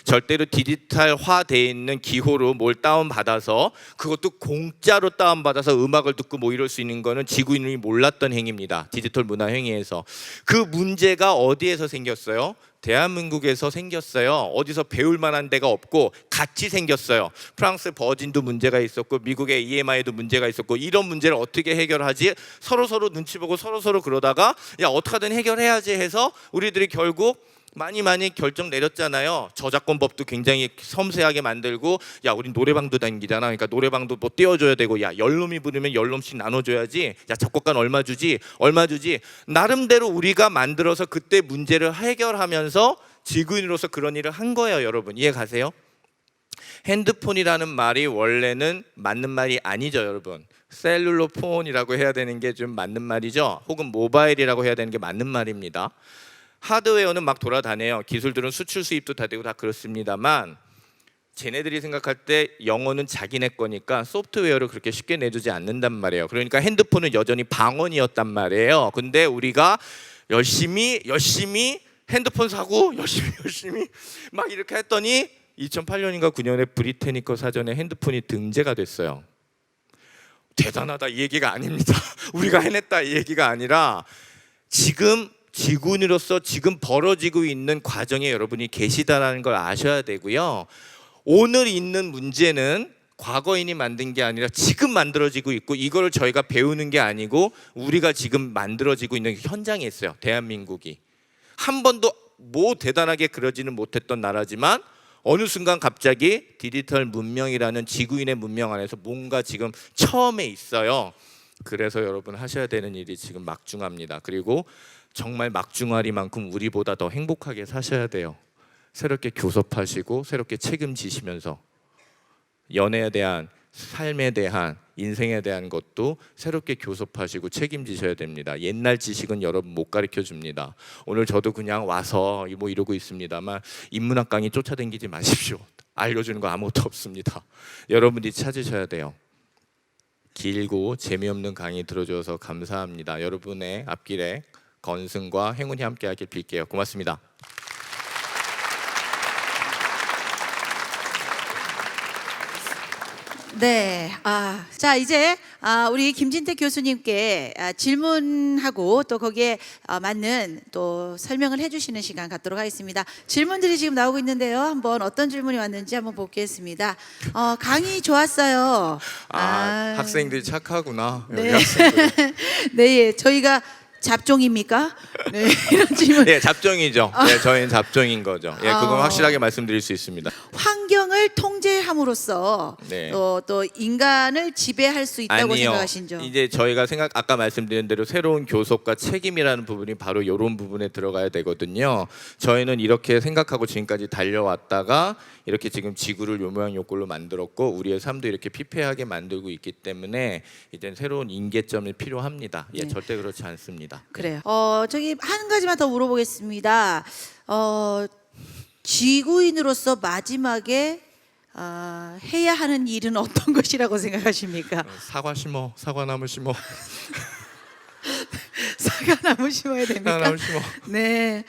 절대로 디지털화되어 있는 기호로 뭘 다운받아서 그것도 공짜로 다운받아서 음악을 듣고 뭐 이럴 수 있는 거는 지구인이 몰랐던 행위입니다. 디지털 문화 행위에서. 그 문제가 어디에서 생겼어요? 대한민국에서 생겼어요. 어디서 배울 만한 데가 없고 같이 생겼어요. 프랑스 버진도 문제가 있었고 미국의 EMI도 문제가 있었고 이런 문제를 어떻게 해결하지? 서로서로 눈치 보고 서로서로 그러다가 야 어떻게든 해결해야지 해서 우리들이 결국 많이 결정 내렸잖아요. 저작권법도 굉장히 섬세하게 만들고 야 우린 노래방도 다니잖아. 그러니까 노래방도 뭐 띄워줘야 되고 야 10놈이 부르면 10놈씩 나눠줘야지. 야 작곡가는 얼마 주지? 나름대로 우리가 만들어서 그때 문제를 해결하면서 지구인으로서 그런 일을 한 거예요. 여러분 이해 가세요? 핸드폰이라는 말이 원래는 맞는 말이 아니죠. 여러분 셀룰러 폰이라고 해야 되는 게 좀 맞는 말이죠. 혹은 모바일이라고 해야 되는 게 맞는 말입니다. 하드웨어는 막 돌아다녀요. 기술들은 수출 수입도 다 되고 다 그렇습니다만 쟤네들이 생각할 때 영어는 자기네 거니까 소프트웨어를 그렇게 쉽게 내주지 않는단 말이에요. 그러니까 핸드폰은 여전히 방언이었단 말이에요. 근데 우리가 열심히 핸드폰 사고 열심히 막 이렇게 했더니 2008년인가 9년에 브리테니커 사전에 핸드폰이 등재가 됐어요. 대단하다 이 얘기가 아닙니다. 우리가 해냈다 이 얘기가 아니라 지금 지구인으로서 지금 벌어지고 있는 과정에 여러분이 계시다라는 걸 아셔야 되고요. 오늘 있는 문제는 과거인이 만든 게 아니라 지금 만들어지고 있고 이거를 저희가 배우는 게 아니고 우리가 지금 만들어지고 있는 현장에 있어요. 대한민국이. 한 번도 뭐 대단하게 그러지는 못했던 나라지만 어느 순간 갑자기 디지털 문명이라는 지구인의 문명 안에서 뭔가 지금 처음에 있어요. 그래서 여러분 하셔야 되는 일이 지금 막중합니다. 그리고 정말 막중하리만큼 우리보다 더 행복하게 사셔야 돼요. 새롭게 교섭하시고 새롭게 책임지시면서 연애에 대한 삶에 대한 인생에 대한 것도 새롭게 교섭하시고 책임지셔야 됩니다. 옛날 지식은 여러분 못 가르쳐 줍니다. 오늘 저도 그냥 와서 뭐 이러고 있습니다만 인문학 강의 쫓아다니지 마십시오. 알려주는 거 아무것도 없습니다. 여러분이 찾으셔야 돼요. 길고 재미없는 강의 들어줘서 감사합니다. 여러분의 앞길에 건승과 행운이 함께하길 빌게요. 고맙습니다. 네, 자 이제 우리 김진택 교수님께 질문하고 또 거기에 맞는 또 설명을 해주시는 시간 갖도록 하겠습니다. 질문들이 지금 나오고 있는데요. 한번 어떤 질문이 왔는지 한번 보겠습니다. 강의 좋았어요. 학생들이 착하구나. 여기 네. 학생들. 네, 저희가 잡종입니까? 네, 이런 질문. 예, 잡종이죠. 예, 저희는 잡종인 거죠. 예, 그건 아. 확실하게 말씀드릴 수 있습니다. 환경을 통제함으로써 네. 또 인간을 지배할 수 있다고 생각하신죠? 이제 저희가 아까 말씀드린 대로 새로운 교섭과 책임이라는 부분이 바로 이런 부분에 들어가야 되거든요. 저희는 이렇게 생각하고 지금까지 달려왔다가 이렇게 지금 지구를 요 모양 요 꼴로 만들었고 우리의 삶도 이렇게 피폐하게 만들고 있기 때문에 이제 새로운 인계점이 필요합니다. 예, 네. 절대 그렇지 않습니다. 그래요. 저기 한 가지만 더 물어보겠습니다. 지구인으로서 마지막에 해야 하는 일은 어떤 것이라고 생각하십니까? 사과나무 심어. 사과나무 심어야 됩니까? 사과나무 심어. 네.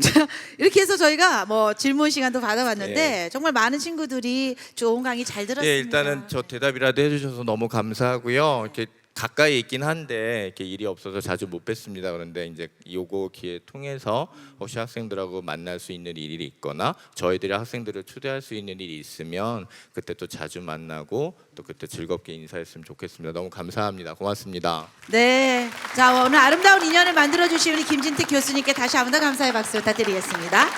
자, 이렇게 해서 저희가 뭐 질문 시간도 받아봤는데 정말 많은 친구들이 좋은 강의 잘 들었습니다. 예, 일단은 저 대답이라도 해주셔서 너무 감사하고요. 이렇게 가까이 있긴 한데 이렇게 일이 없어서 자주 못 뵙습니다. 그런데 이제 요거 기회 통해서 혹시 학생들하고 만날 수 있는 일이 있거나 저희들이 학생들을 초대할 수 있는 일이 있으면 그때 또 자주 만나고 또 그때 즐겁게 인사했으면 좋겠습니다. 너무 감사합니다. 고맙습니다. 네. 자, 오늘 아름다운 인연을 만들어 주신 우리 김진택 교수님께 다시 한번 더 감사의 박수 부탁드리겠습니다.